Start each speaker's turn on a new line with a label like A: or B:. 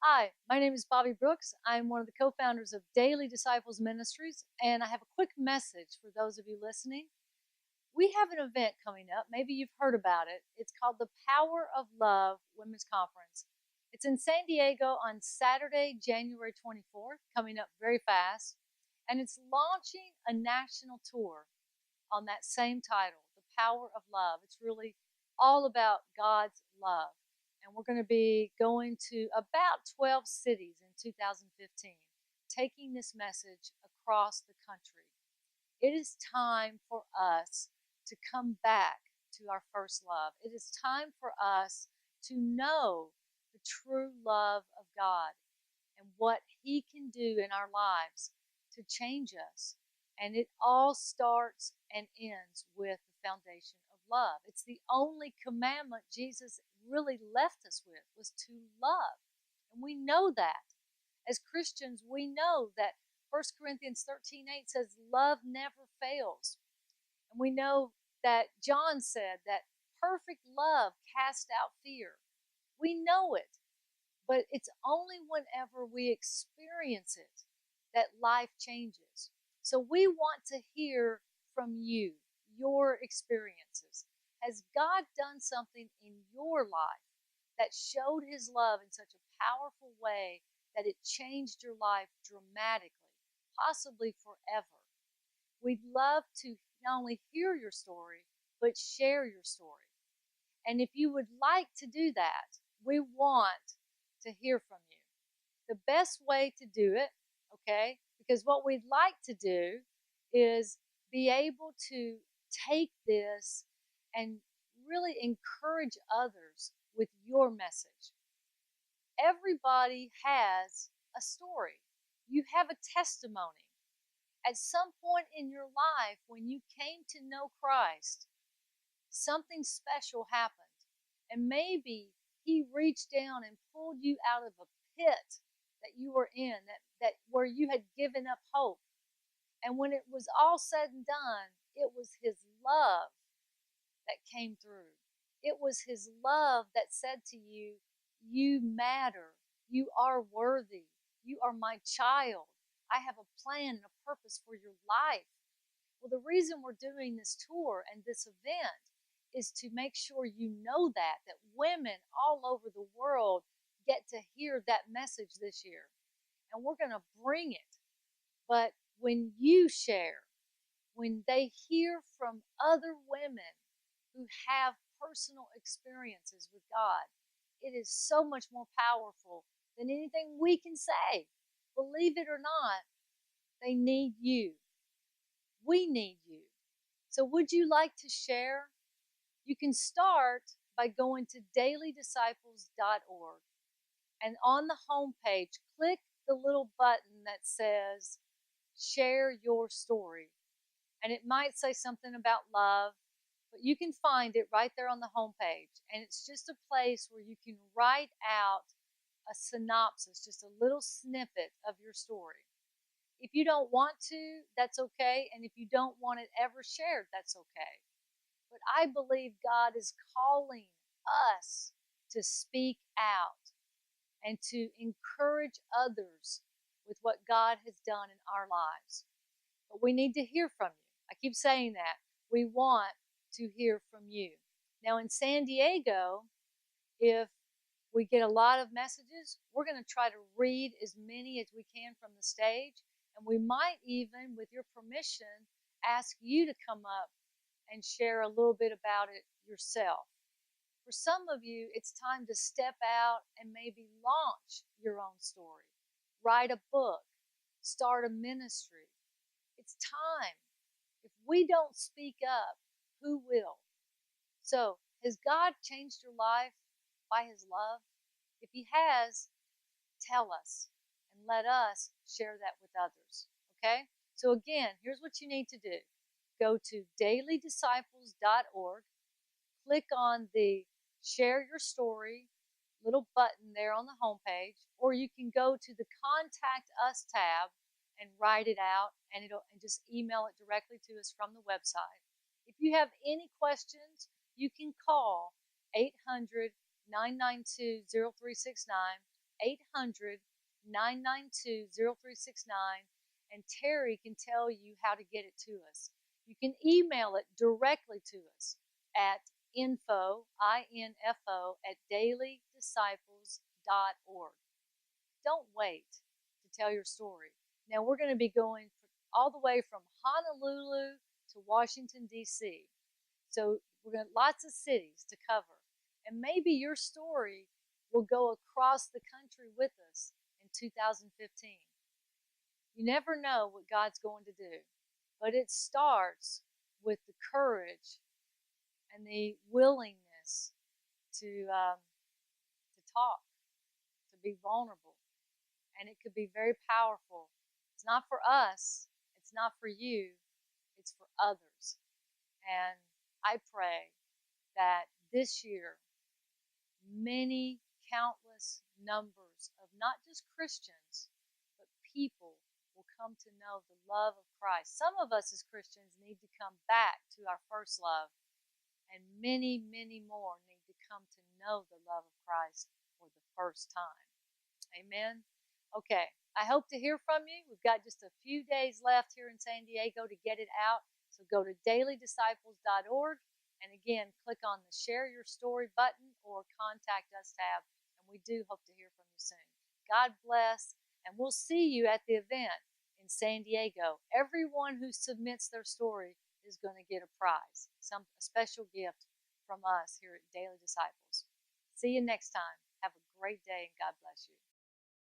A: Hi, my name is Bobbye Brooks. I'm one of the co-founders of Daily Disciples Ministries, and I have a quick message for those of you listening. We have an event coming up. Maybe you've heard about it. It's called the Power of Love Women's Conference. It's in San Diego on Saturday, January 24th, coming up very fast, and it's launching a national tour on that same title, The Power of Love. It's really all about God's love. And we're going to be going to about 12 cities in 2015, taking this message across the country. It is time for us to come back to our first love. It is time for us to know the true love of God and what He can do in our lives to change us. And it all starts and ends with the foundation of love. It's the only commandment Jesus really left us with, was to love. And we know that. As Christians, we know that 1 Corinthians 13:8 says love never fails. And we know that John said that perfect love casts out fear. We know it. But it's only whenever we experience it that life changes. So we want to hear from you, your experiences. Has God done something in your life that showed His love in such a powerful way that it changed your life dramatically, possibly forever? We'd love to not only hear your story, but share your story. And if you would like to do that, we want to hear from you. The best way to do it, okay, because what we'd like to do is be able to take this and really encourage others with your message. Everybody has a story. You have a testimony. At some point in your life, when you came to know Christ, something special happened. And maybe He reached down and pulled you out of a pit that you were in, that where you had given up hope. And when it was all said and done, it was His love that came through. It was His love that said to you, you matter. You are worthy. You are my child. I have a plan and a purpose for your life. Well, the reason we're doing this tour and this event is to make sure you know that women all over the world get to hear that message this year. And we're going to bring it. But when you share, when they hear from other women who have personal experiences with God, it is so much more powerful than anything we can say. Believe it or not, they need you. We need you. So would you like to share? You can start by going to dailydisciples.org, and on the home page, click the little button that says share your story. And it might say something about love, but you can find it right there on the home page. And it's just a place where you can write out a synopsis, just a little snippet of your story. If you don't want to, that's okay. And if you don't want it ever shared, that's okay. But I believe God is calling us to speak out and to encourage others with what God has done in our lives. But we need to hear from you. I keep saying that. We want to hear from you. Now, in San Diego, if we get a lot of messages, we're going to try to read as many as we can from the stage. And we might even, with your permission, ask you to come up and share a little bit about it yourself. For some of you, it's time to step out and maybe launch your own story, write a book, start a ministry. It's time. If we don't speak up, who will? So, has God changed your life by His love? If He has, tell us and let us share that with others. Okay? So, again, here's what you need to do. Go to dailydisciples.org, click on the Share Your Story little button there on the homepage, or you can go to the Contact Us tab and write it out, and just email it directly to us from the website. If you have any questions, you can call 800-992-0369, 800-992-0369, and Terry can tell you how to get it to us. You can email it directly to us at info at dailydisciples.org. Don't wait to tell your story. Now we're going to be going all the way from Honolulu to Washington, D.C. So we're going to lots of cities to cover. And maybe your story will go across the country with us in 2015. You never know what God's going to do, but it starts with the courage and the willingness to talk, to be vulnerable, and it could be very powerful. It's not for us, it's not for you, it's for others. And I pray that this year, many countless numbers of not just Christians, but people will come to know the love of Christ. Some of us as Christians need to come back to our first love, and many, many more need to come to know the love of Christ for the first time. Amen. Okay, I hope to hear from you. We've got just a few days left here in San Diego to get it out. So go to dailydisciples.org, and again, click on the Share Your Story button or Contact Us tab, and we do hope to hear from you soon. God bless, and we'll see you at the event in San Diego. Everyone who submits their story is going to get a prize, a special gift from us here at Daily Disciples. See you next time. Have a great day, and God bless you.